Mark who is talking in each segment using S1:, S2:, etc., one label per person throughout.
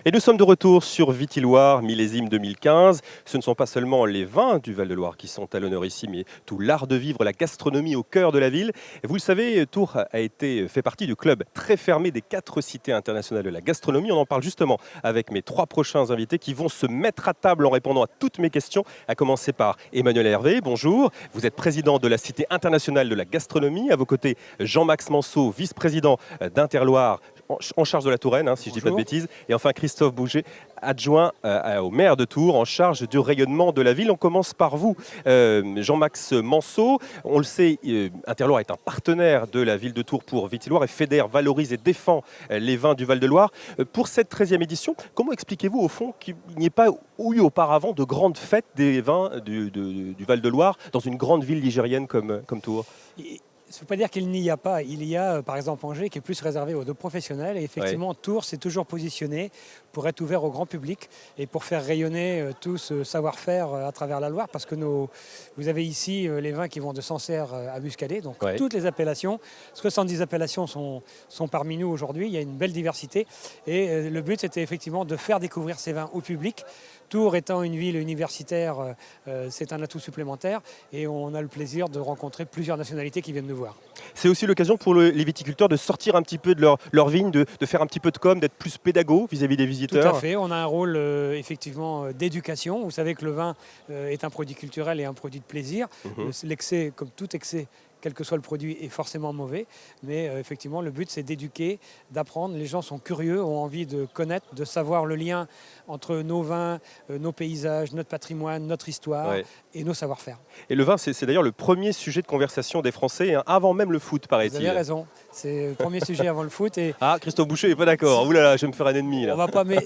S1: Et nous sommes de retour sur Vitilloire, millésime 2015. Ce ne sont pas seulement les vins du Val-de-Loire qui sont à l'honneur ici, mais tout l'art de vivre, la gastronomie au cœur de la ville. Et vous le savez, Tours fait partie du club très fermé des 4 cités internationales de la gastronomie. On en parle justement avec mes 3 prochains invités qui vont se mettre à table en répondant à toutes mes questions, à commencer par Emmanuel Hervé. Bonjour, vous êtes président de la Cité internationale de la gastronomie. À vos côtés, Jean-Max Manceau, vice-président d'Interloire, en charge de la Touraine, si je ne dis pas de bêtises. Et enfin, Christophe Bouger, adjoint au maire de Tours, en charge du rayonnement de la ville. On commence par vous, Jean-Max Manceau. On le sait, Interloire est un partenaire de la ville de Tours pour Vitilloire et fédère, valorise et défend les vins du Val-de-Loire. Pour cette 13e édition, comment expliquez-vous au fond qu'il n'y ait pas eu auparavant de grandes fêtes des vins du Val-de-Loire dans une grande ville ligérienne comme Tours ?
S2: Ça ne veut pas dire qu'il n'y a pas. Il y a, par exemple, Angers qui est plus réservé aux 2 professionnels. Et effectivement, Tours s'est toujours positionné pour être ouvert au grand public et pour faire rayonner tout ce savoir-faire à travers la Loire. Parce que vous avez ici les vins qui vont de Sancerre à Muscadet. Donc toutes les appellations, 70 appellations sont parmi nous aujourd'hui. Il y a une belle diversité. Et le but, c'était effectivement de faire découvrir ces vins au public. Tours étant une ville universitaire, c'est un atout supplémentaire et on a le plaisir de rencontrer plusieurs nationalités qui viennent nous voir.
S1: C'est aussi l'occasion pour les viticulteurs de sortir un petit peu de leur vigne, de faire un petit peu de com, d'être plus pédago vis-à-vis des visiteurs.
S2: Tout à fait, on a un rôle effectivement d'éducation. Vous savez que le vin est un produit culturel et un produit de plaisir. L'excès, comme tout excès, quel que soit le produit, est forcément mauvais. Mais effectivement, le but, c'est d'éduquer, d'apprendre. Les gens sont curieux, ont envie de connaître, de savoir le lien entre nos vins, nos paysages, notre patrimoine, notre histoire et nos savoir-faire.
S1: Et le vin, c'est d'ailleurs le premier sujet de conversation des Français, avant même le foot, paraît-il.
S2: Vous avez raison, c'est le premier sujet avant le foot. Et
S1: ah, Christophe Boucher n'est pas d'accord. Ouh là là, je vais me faire un ennemi. Là.
S2: On va pas, mais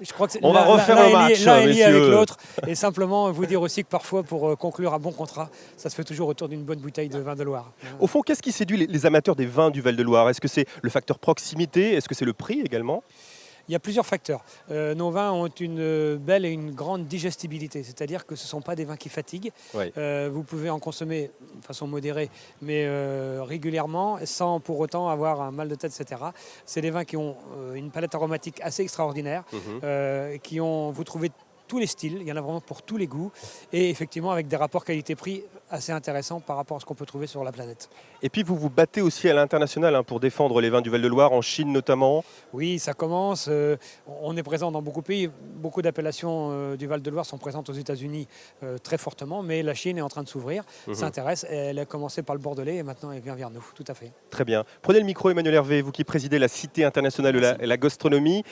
S2: je crois que
S1: on va refaire le match.
S2: L'un est lié avec l'autre. Et simplement vous dire aussi que parfois, pour conclure un bon contrat, ça se fait toujours autour d'une bonne bouteille de vin de Loire.
S1: Au fond, qu'est-ce qui séduit les amateurs des vins du Val-de-Loire? Est-ce que c'est le facteur proximité? Est-ce que c'est le prix également?
S2: Il y a plusieurs facteurs. Nos vins ont une belle et une grande digestibilité, c'est-à-dire que ce ne sont pas des vins qui fatiguent. Vous pouvez en consommer de façon modérée, mais régulièrement, sans pour autant avoir un mal de tête, etc. C'est des vins qui ont une palette aromatique assez extraordinaire, vous trouvez tous les styles, il y en a vraiment pour tous les goûts, et effectivement avec des rapports qualité-prix assez intéressants par rapport à ce qu'on peut trouver sur la planète.
S1: Et puis vous vous battez aussi à l'international pour défendre les vins du Val-de-Loire, en Chine notamment.
S2: Oui, ça commence. On est présent dans beaucoup de pays. Beaucoup d'appellations du Val-de-Loire sont présentes aux États-Unis très fortement, mais la Chine est en train de s'ouvrir, s'intéresse. Elle a commencé par le Bordelais et maintenant elle vient vers nous, tout à fait.
S1: Très bien. Prenez le micro, Emmanuel Hervé, vous qui présidez la Cité internationale de la gastronomie.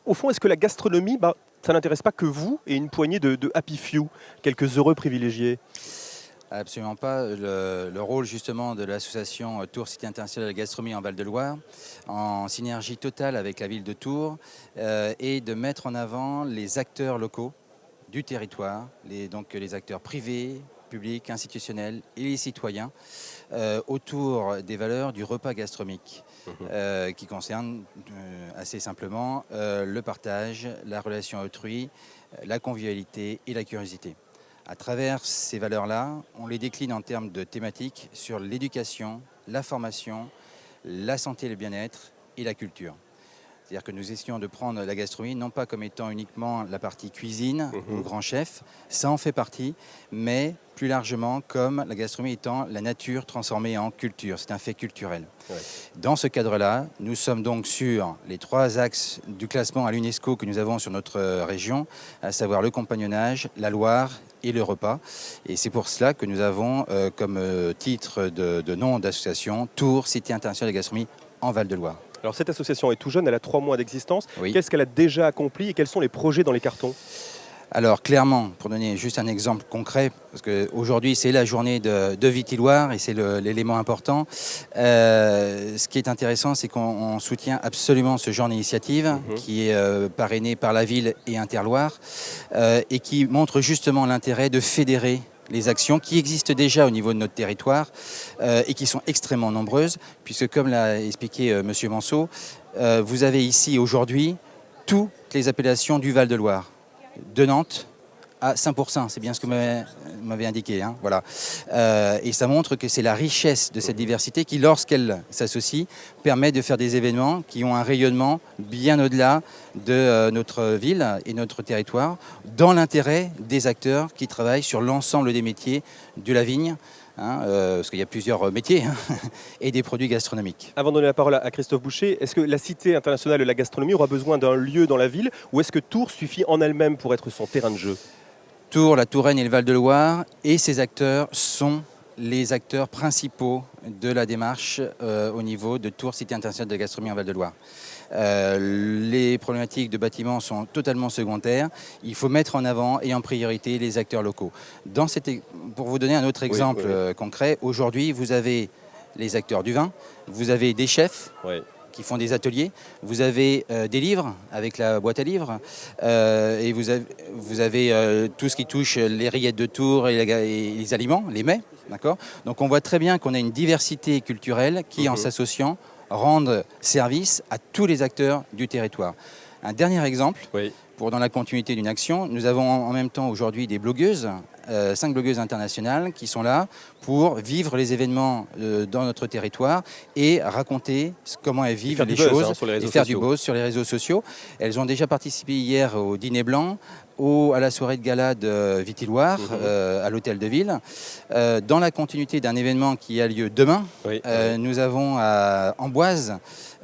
S1: Au fond, est-ce que la gastronomie, ça n'intéresse pas que vous et une poignée de happy few, quelques heureux privilégiés?
S3: Absolument pas. Le rôle justement de l'association Tours Cité internationale de la gastronomie en Val-de-Loire, en synergie totale avec la ville de Tours, est de mettre en avant les acteurs locaux du territoire, donc les acteurs privés, publics, institutionnels et les citoyens, autour des valeurs du repas gastronomique, qui concernent assez simplement le partage, la relation à autrui, la convivialité et la curiosité. À travers ces valeurs-là, on les décline en termes de thématiques sur l'éducation, la formation, la santé et le bien-être et la culture. C'est-à-dire que nous essayons de prendre la gastronomie non pas comme étant uniquement la partie cuisine ou grand chef, ça en fait partie, mais plus largement comme la gastronomie étant la nature transformée en culture. C'est un fait culturel. Dans ce cadre-là, nous sommes donc sur les 3 axes du classement à l'UNESCO que nous avons sur notre région, à savoir le compagnonnage, la Loire et le repas. Et c'est pour cela que nous avons comme titre de nom d'association Tours Cité internationale de la gastronomie en Val-de-Loire.
S1: Alors cette association est tout jeune, elle a 3 mois d'existence. Qu'est-ce qu'elle a déjà accompli et quels sont les projets dans les cartons?
S3: Alors clairement, pour donner juste un exemple concret, parce qu'aujourd'hui c'est la journée de Vitilloire et c'est l'élément important, ce qui est intéressant c'est qu'on soutient absolument ce genre d'initiative qui est parrainée par la ville et Interloire et qui montre justement l'intérêt de fédérer les actions qui existent déjà au niveau de notre territoire et qui sont extrêmement nombreuses, puisque comme l'a expliqué M. Manceau, vous avez ici aujourd'hui toutes les appellations du Val-de-Loire, de Nantes à 5%, c'est bien ce que vous m'avez indiqué. Hein, voilà. Et ça montre que c'est la richesse de cette diversité qui, lorsqu'elle s'associe, permet de faire des événements qui ont un rayonnement bien au-delà de notre ville et notre territoire, dans l'intérêt des acteurs qui travaillent sur l'ensemble des métiers de la vigne. Hein, parce qu'il y a plusieurs métiers et des produits gastronomiques.
S1: Avant de donner la parole à Christophe Boucher, est-ce que la Cité internationale de la gastronomie aura besoin d'un lieu dans la ville ou est-ce que Tours suffit en elle-même pour être son terrain de jeu?
S3: Tours, la Touraine et le Val-de-Loire et ses acteurs sont les acteurs principaux de la démarche au niveau de Tours, Cité internationale de la gastronomie en Val-de-Loire. Les problématiques de bâtiments sont totalement secondaires. Il faut mettre en avant et en priorité les acteurs locaux. Pour vous donner un autre exemple concret, aujourd'hui, vous avez les acteurs du vin, vous avez des chefs qui font des ateliers, vous avez des livres avec la boîte à livres, et vous avez tout ce qui touche les rillettes de Tours et les aliments, les mets. Donc on voit très bien qu'on a une diversité culturelle qui, en s'associant, rendent service à tous les acteurs du territoire. Un dernier exemple, dans la continuité d'une action, nous avons en même temps aujourd'hui des blogueuses, 5 blogueuses internationales qui sont là pour vivre les événements dans notre territoire et raconter comment elles vivent les choses et faire du buzz sur les réseaux sociaux. Elles ont déjà participé hier au dîner blanc, à la soirée de gala de Vitilloire, à l'hôtel de ville. Dans la continuité d'un événement qui a lieu demain, nous avons à Amboise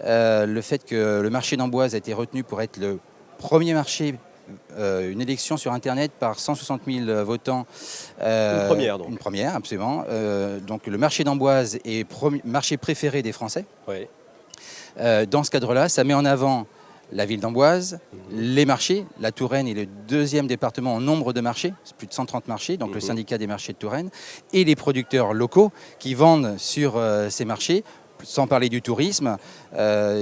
S3: le fait que le marché d'Amboise a été retenu pour être le premier marché, une élection sur Internet par 160 000 votants.
S1: Une première, donc.
S3: Une première, absolument. Donc le marché d'Amboise est marché préféré des Français. Dans ce cadre-là, ça met en avant la ville d'Amboise, les marchés. La Touraine est le 2e département en nombre de marchés, c'est plus de 130 marchés, donc le syndicat des marchés de Touraine, et les producteurs locaux qui vendent sur ces marchés. Sans parler du tourisme,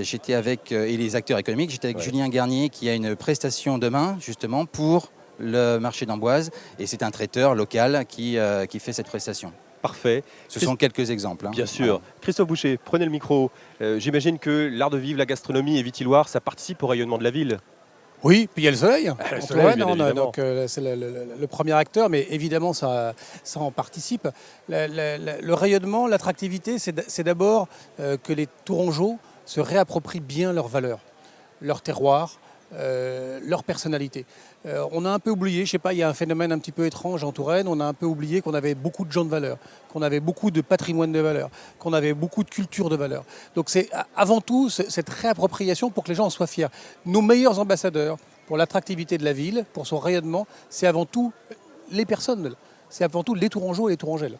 S3: j'étais avec, et les acteurs économiques, j'étais avec Julien Garnier qui a une prestation demain justement pour le marché d'Amboise, et c'est un traiteur local qui fait cette prestation.
S1: Parfait.
S3: Ce sont quelques exemples.
S1: Bien sûr. Voilà. Christophe Boucher, prenez le micro. J'imagine que l'art de vivre, la gastronomie et Vitilloire, ça participe au rayonnement de la ville.
S4: Oui, puis il y a le soleil.
S1: Le soleil,
S4: donc c'est le premier acteur, mais évidemment ça en participe. Le rayonnement, l'attractivité, c'est d'abord que les Tourangeaux se réapproprient bien leurs valeurs, leur terroir, leur personnalité. On a un peu oublié, je sais pas, il y a un phénomène un petit peu étrange en Touraine, on a un peu oublié qu'on avait beaucoup de gens de valeur, qu'on avait beaucoup de patrimoine de valeur, qu'on avait beaucoup de culture de valeur. Donc c'est avant tout cette réappropriation pour que les gens en soient fiers. Nos meilleurs ambassadeurs pour l'attractivité de la ville, pour son rayonnement, c'est avant tout les personnes. C'est avant tout les Tourangeaux et les Tourangelles.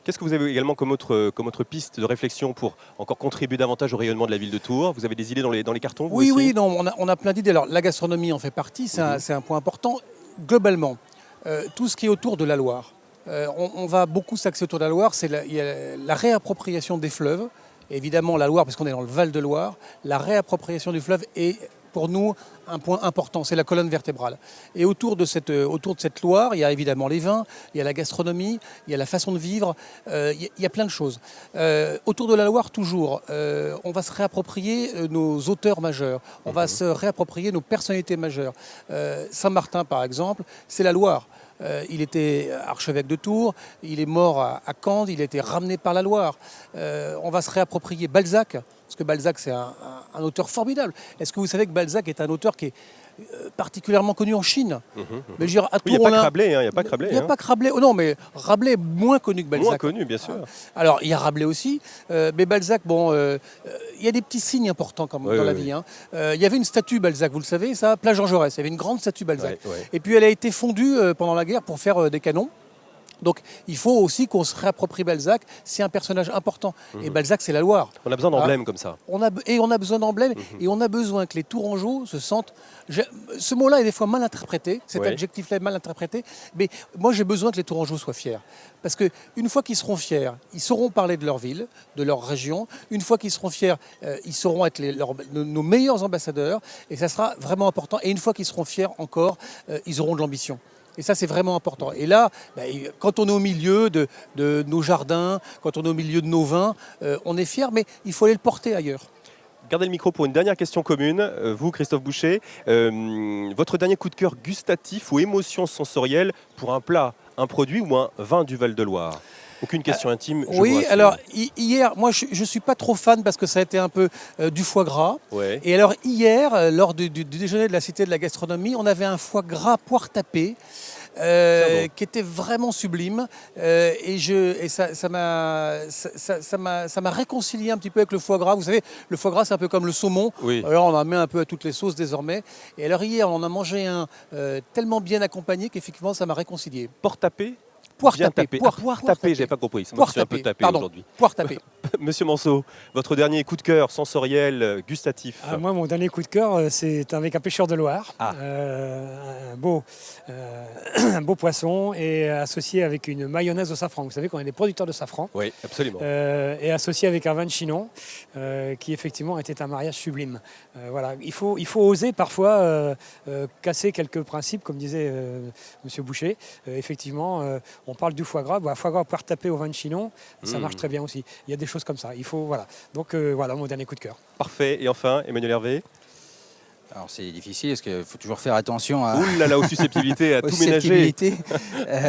S1: Qu'est-ce que vous avez également comme autre piste de réflexion pour encore contribuer davantage au rayonnement de la ville de Tours? Vous avez des idées dans les cartons, vous aussi?
S4: Oui, non, on a plein d'idées. Alors la gastronomie en fait partie, c'est un point important. Globalement, tout ce qui est autour de la Loire, on va beaucoup s'axer autour de la Loire, il y a la réappropriation des fleuves. Évidemment la Loire, parce qu'on est dans le Val-de-Loire, la réappropriation du fleuve est pour nous un point important, c'est la colonne vertébrale. Et autour de cette Loire, il y a évidemment les vins, il y a la gastronomie, il y a la façon de vivre, il y a plein de choses. Autour de la Loire, toujours, on va se réapproprier nos auteurs majeurs, on va se réapproprier nos personnalités majeures. Saint-Martin, par exemple, c'est la Loire. Il était archevêque de Tours, il est mort à Caen, il a été ramené par la Loire. On va se réapproprier Balzac, parce que Balzac c'est un auteur formidable. Est-ce que vous savez que Balzac est un auteur qui est particulièrement connu en Chine?
S1: Mais je veux dire, à Tours, il n'y a pas que Rabelais. Il n'y a
S4: pas que Rabelais. Oh non, mais Rabelais est moins connu que Balzac.
S1: Moins connu, bien sûr.
S4: Alors, il y a Rabelais aussi, mais Balzac, bon, il y a des petits signes importants quand même dans la vie. Hein. Il y avait une statue Balzac, vous le savez, ça, place Jean Jaurès. Il y avait une grande statue Balzac. Et puis, elle a été fondue pendant la guerre pour faire des canons. Donc il faut aussi qu'on se réapproprie Balzac, c'est un personnage important. Et Balzac, c'est la Loire.
S1: On a besoin d'emblèmes comme ça.
S4: On a besoin d'emblèmes et on a besoin que les Tourangeaux se sentent... Ce mot-là est des fois mal interprété, cet adjectif-là est mal interprété, mais moi j'ai besoin que les Tourangeaux soient fiers. Parce qu'une fois qu'ils seront fiers, ils sauront parler de leur ville, de leur région. Une fois qu'ils seront fiers, ils sauront être nos meilleurs ambassadeurs et ça sera vraiment important. Et une fois qu'ils seront fiers encore, ils auront de l'ambition. Et ça, c'est vraiment important. Et là, quand on est au milieu de nos jardins, quand on est au milieu de nos vins, on est fiers, mais il faut aller le porter ailleurs.
S1: Gardez le micro pour une dernière question commune. Vous, Christophe Boucher, votre dernier coup de cœur gustatif ou émotion sensorielle pour un plat, un produit ou un vin du Val-de-Loire? Aucune question intime. Je vous
S4: Oui,
S1: rassure.
S4: alors hier, moi je ne suis pas trop fan parce que ça a été un peu du foie gras.
S1: Ouais.
S4: Et alors hier, lors du déjeuner de la Cité de la Gastronomie, on avait un foie gras poire tapée. Qui était vraiment sublime et ça m'a réconcilié un petit peu avec le foie gras. Vous savez, le foie gras c'est un peu comme le saumon.
S1: Oui.
S4: Alors on en met un peu à toutes les sauces désormais. Et alors hier on en a mangé un tellement bien accompagné qu'effectivement ça m'a réconcilié.
S1: Porte tapée.
S4: Poire
S1: Bien
S4: tapée.
S1: tapé. Poire tapée, j'avais pas compris. Moi, je suis un peu tapé
S4: pardon,
S1: aujourd'hui.
S4: poire tapée.
S1: Monsieur Manceau, votre dernier coup de cœur sensoriel, gustatif.
S2: Moi, mon dernier coup de cœur, c'est avec un pêcheur de Loire.
S1: Ah.
S2: Un beau poisson et associé avec une mayonnaise au safran. Vous savez qu'on est des producteurs de safran.
S1: Oui, absolument.
S2: Et associé avec un vin de Chinon, qui effectivement était un mariage sublime. Voilà. Il faut oser parfois casser quelques principes, comme disait Monsieur Boucher. Effectivement, on parle du foie gras. Foie gras poire tapée au vin de Chinon, ça marche très bien aussi. Il y a des choses comme ça. Il faut, voilà. Donc voilà mon dernier coup de cœur.
S1: Parfait. Et enfin, Emmanuel Hervé.
S3: Alors c'est difficile parce qu'il faut toujours faire attention à...
S1: Ouh là là, aux susceptibilités, à
S3: aux
S1: tout ménager.
S3: susceptibilités.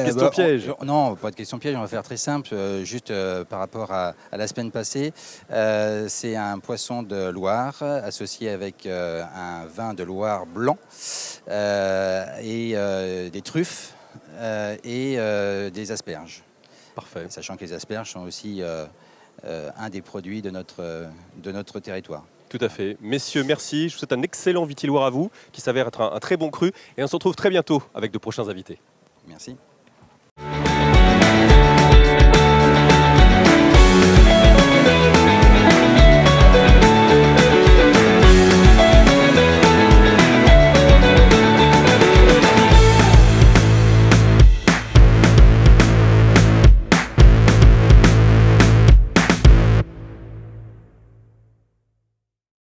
S1: Question piège.
S3: Non, pas de question piège, on va faire très simple. Juste par rapport à la semaine passée, c'est un poisson de Loire associé avec un vin de Loire blanc et des truffes et des asperges.
S1: Parfait.
S3: Sachant que les asperges sont aussi un des produits de notre territoire.
S1: Tout à fait. Messieurs, merci. Je vous souhaite un excellent Vitilloire à vous, qui s'avère être un très bon cru. Et on se retrouve très bientôt avec de prochains invités.
S3: Merci.